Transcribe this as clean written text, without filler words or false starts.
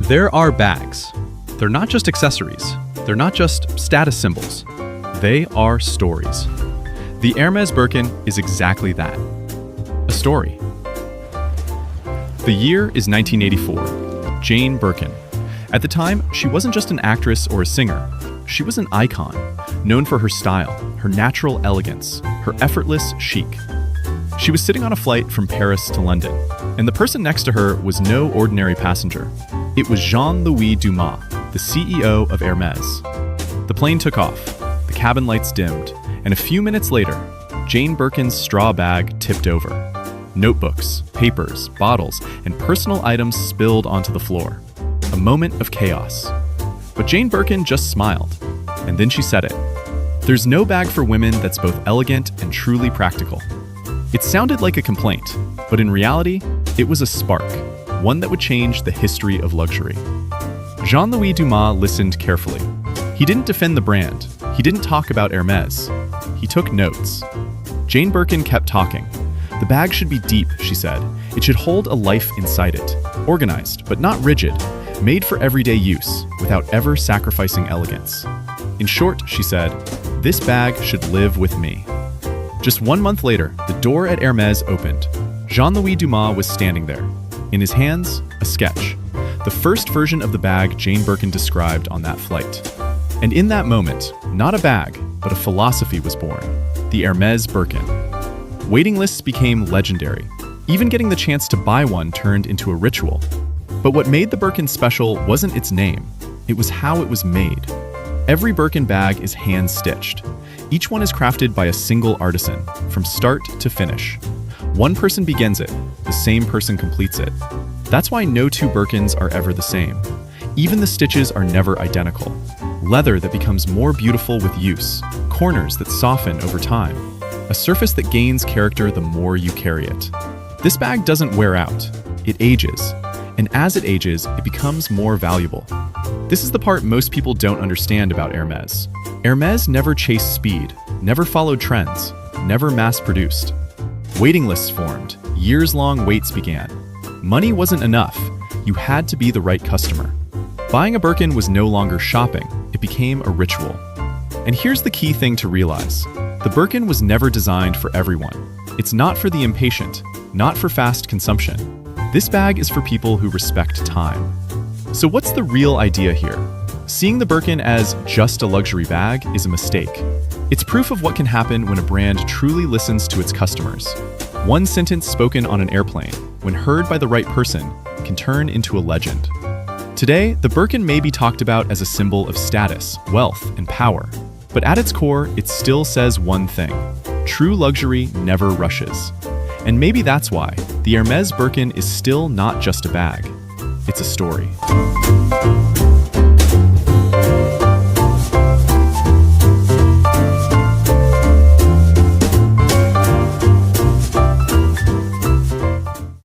There are bags. They're not just accessories. They're not just status symbols. They are stories. The Hermès Birkin is exactly that. A story. The year is 1984. Jane Birkin. At the time, she wasn't just an actress or a singer. She was an icon, known for her style, her natural elegance, her effortless chic. She was sitting on a flight from Paris to London, and the person next to her was no ordinary passenger. It was Jean-Louis Dumas, the CEO of Hermès. The plane took off, the cabin lights dimmed, and a few minutes later, Jane Birkin's straw bag tipped over. Notebooks, papers, bottles, and personal items spilled onto the floor. A moment of chaos. But Jane Birkin just smiled, and then she said it. There's no bag for women that's both elegant and truly practical. It sounded like a complaint, but in reality, it was a spark, one that would change the history of luxury. Jean-Louis Dumas listened carefully. He didn't defend the brand. He didn't talk about Hermès. He took notes. Jane Birkin kept talking. The bag should be deep, she said. It should hold a life inside it, organized, but not rigid, made for everyday use, without ever sacrificing elegance. In short, she said, this bag should live with me. Just 1 month later, the door at Hermès opened. Jean-Louis Dumas was standing there. In his hands, a sketch. The first version of the bag Jane Birkin described on that flight. And in that moment, not a bag, but a philosophy was born. The Hermès Birkin. Waiting lists became legendary. Even getting the chance to buy one turned into a ritual. But what made the Birkin special wasn't its name. It was how it was made. Every Birkin bag is hand-stitched. Each one is crafted by a single artisan, from start to finish. One person begins it, the same person completes it. That's why no two Birkins are ever the same. Even the stitches are never identical. Leather that becomes more beautiful with use, corners that soften over time, a surface that gains character the more you carry it. This bag doesn't wear out, it ages. And as it ages, it becomes more valuable. This is the part most people don't understand about Hermès. Hermès never chased speed, never followed trends, never mass-produced. Waiting lists formed, years-long waits began. Money wasn't enough, you had to be the right customer. Buying a Birkin was no longer shopping, it became a ritual. And here's the key thing to realize. The Birkin was never designed for everyone. It's not for the impatient, not for fast consumption. This bag is for people who respect time. So what's the real idea here? Seeing the Birkin as just a luxury bag is a mistake. It's proof of what can happen when a brand truly listens to its customers. One sentence spoken on an airplane, when heard by the right person, can turn into a legend. Today, the Birkin may be talked about as a symbol of status, wealth, and power. But at its core, it still says one thing. True luxury never rushes. And maybe that's why the Hermès Birkin is still not just a bag. It's a story.